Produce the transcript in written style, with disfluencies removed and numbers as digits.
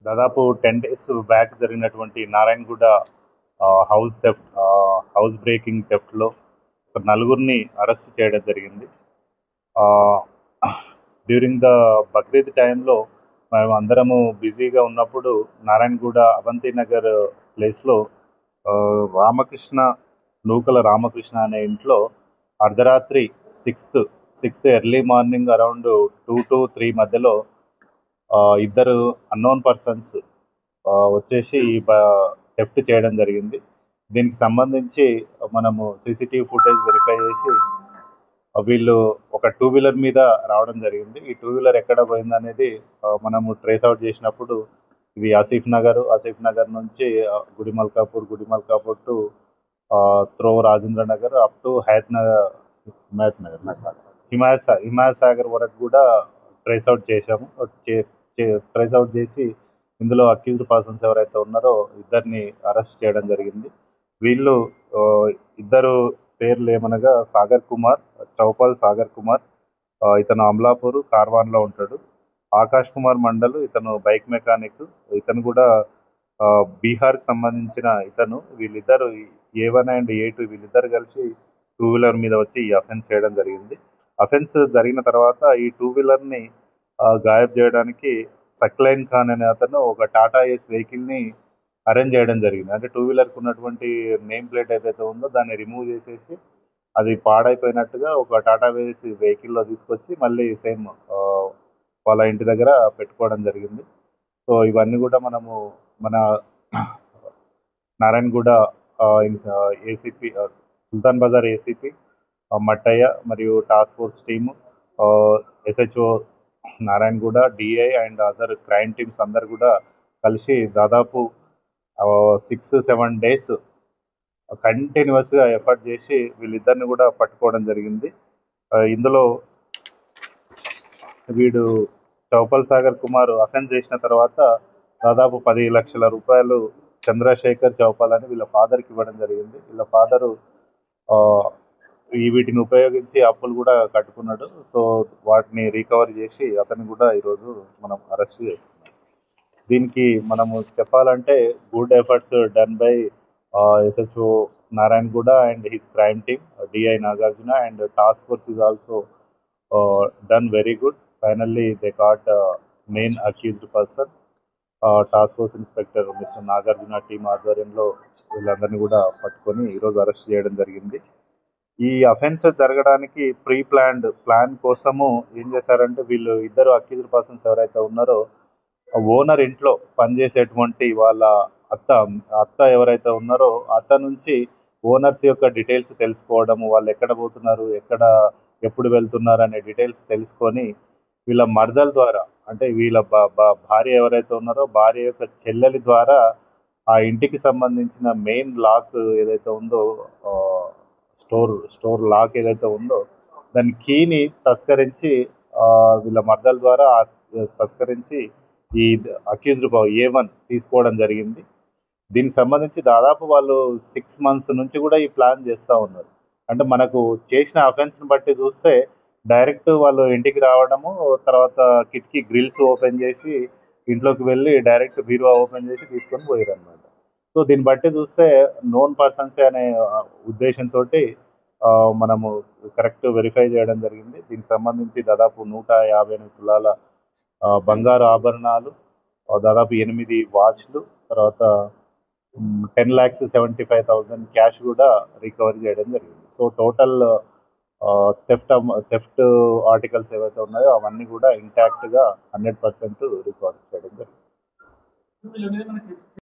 దాదాపు 10 days back జరిగినటువంటి Narayanguda house breaking థెఫ్ట్లో ఒక నలుగురిని అరెస్ట్ చేయడం జరిగింది. డ్యూరింగ్ ద బక్రీద్ టైంలో మేము అందరము బిజీగా ఉన్నప్పుడు నారాయణగూడ అవంతి నగర్ ప్లేస్లో నూకల రామకృష్ణ అనే ఇంట్లో అర్ధరాత్రి sixth early morning around 2 to 3 మధ్యలో ఇద్దరు అన్నోన్ పర్సన్స్ వచ్చేసి థెఫ్ట్ చేయడం జరిగింది. దీనికి సంబంధించి మనము సీసీటీవీ ఫుటేజ్ వెరిఫై చేసి వీళ్ళు ఒక 2 వీలర్ మీద రావడం జరిగింది. ఈ 2 వీలర్ ఎక్కడ పోయిందనేది మనము ట్రేస్ అవుట్ చేసినప్పుడు ఇది ఆసిఫ్ నగర్ నుంచి Gudimalkapur to throw Rajendra Nagar up to Himayat Sagar వరకు కూడా ట్రేస్ అవుట్ చేశాము. ట్రేస్ అవుట్ చేసి ఇందులో అక్యూజ్డ్ పర్సన్స్ ఎవరైతే ఉన్నారో ఇద్దరిని అరెస్ట్ చేయడం జరిగింది. వీళ్ళు ఇద్దరు పేర్లు ఏమనగా చౌపాల్ సాగర్ కుమార్, ఇతను అమలాపూర్ కార్వాన్లో ఉంటాడు. ఆకాష్ కుమార్ మండల్, ఇతను బైక్ మెకానిక్, ఇతను కూడా బీహార్కి సంబంధించిన ఇతను. వీళ్ళిద్దరు A1 and A2 వీళ్ళిద్దరు కలిసి 2 వీలర్ మీద వచ్చి ఈ అఫెన్స్ చేయడం జరిగింది. అఫెన్స్ జరిగిన తర్వాత ఈ 2 వీలర్ని గాయబ్ చేయడానికి సక్లైన్ ఖాన్ అనే అతను ఒక టాటా ఏస్ వెహికల్ని అరేంజ్ చేయడం జరిగింది. అంటే 2 వీలర్కి ఉన్నటువంటి నేమ్ ప్లేట్ ఏదైతే ఉందో దాన్ని రిమూవ్ చేసేసి అది పాడైపోయినట్టుగా ఒక టాటా ఏస్ వెహికల్లో తీసుకొచ్చి మళ్ళీ సేమ్ వాళ్ళ ఇంటి దగ్గర పెట్టుకోవడం జరిగింది. సో ఇవన్నీ కూడా మనము మన నారాయణగూడ ఏసీపీ సుల్తాన్ బజార్ ఏసీపీ మట్టయ్య మరియు task force team, SHO Narayanguda, DI and other crime teams అందరు కూడా కలిసి దాదాపు 6-7 డేస్ కంటిన్యూస్గా ఎఫర్ట్ చేసి వీళ్ళిద్దరిని కూడా పట్టుకోవడం జరిగింది. ఇందులో వీడు చౌపల్ సాగర్ కుమార్ అఫెన్స్ చేసిన తర్వాత దాదాపు 10 లక్షల రూపాయలు చంద్రశేఖర్ చౌపాల్ అని వీళ్ళ ఫాదర్కి ఇవ్వడం జరిగింది. వీళ్ళ ఫాదరు వీటిని ఉపయోగించి అప్పులు కూడా కట్టుకున్నాడు. సో వాటిని రికవర్ చేసి అతన్ని కూడా ఈరోజు మనం అరెస్ట్ చేస్తున్నాం. దీనికి మనము చెప్పాలంటే good efforts done by SHO Narayanguda and his crime team, DI Nagarjuna and task force is also done very good. Finally they caught main accused person. Task force inspector mister Nagarjuna team ఆధ్వర్యంలో వీళ్ళందరినీ కూడా పట్టుకొని ఈరోజు అరెస్ట్ చేయడం జరిగింది. ఈ అఫెన్సెస్ జరగడానికి plan కోసము ఏం చేశారంటే వీళ్ళు ఇద్దరు అక్యూజ్డ్ పర్సన్స్ ఎవరైతే ఉన్నారో ఓనర్ ఇంట్లో పనిచేసేటువంటి వాళ్ళ అత్త ఎవరైతే ఉన్నారో అత్త నుంచి ఓనర్స్ యొక్క డీటెయిల్స్ తెలుసుకోవడము, వాళ్ళు ఎక్కడ పోతున్నారు, ఎప్పుడు వెళ్తున్నారు అనే డీటెయిల్స్ తెలుసుకొని వీళ్ళ మర్దల ద్వారా, అంటే వీళ్ళ భార్య ఎవరైతే ఉన్నారో భార్య యొక్క చెల్లెలి ద్వారా ఆ ఇంటికి సంబంధించిన మెయిన్ లాక్ ఏదైతే ఉందో, స్టోర్ లాక్ ఏదైతే ఉందో దాని కీని తస్కరించి వీళ్ళ మర్దల ద్వారా తస్కరించి ఈ అక్యూజ్డ్ A1 తీసుకోవడం జరిగింది. దీనికి సంబంధించి దాదాపు వాళ్ళు 6 months నుంచి కూడా ఈ ప్లాన్ చేస్తూ ఉన్నారు. అంటే మనకు చేసిన అఫెన్స్ని బట్టి చూస్తే డైరెక్ట్ వాళ్ళు ఇంటికి రావడము, తర్వాత కిటికీ గ్రిల్స్ ఓపెన్ చేసి ఇంట్లోకి వెళ్ళి డైరెక్ట్ బీరువా ఓపెన్ చేసి తీసుకొని పోయారు అనమాట. సో దీన్ని బట్టి చూస్తే నోన్ పర్సన్సే అనే ఉద్దేశంతో మనము కరెక్ట్ వెరిఫై చేయడం జరిగింది. దీనికి సంబంధించి దాదాపు 158 తులాల బంగారు ఆభరణాలు, దాదాపు 8 వాచ్లు, తర్వాత 10,75,000 క్యాష్ కూడా రికవరీ చేయడం జరిగింది. సో టోటల్ థెఫ్ట్ ఆర్టికల్స్ ఏవైతే ఉన్నాయో అవన్నీ కూడా ఇంటాక్ట్గా 100% రికవర్ చేయడం జరిగింది.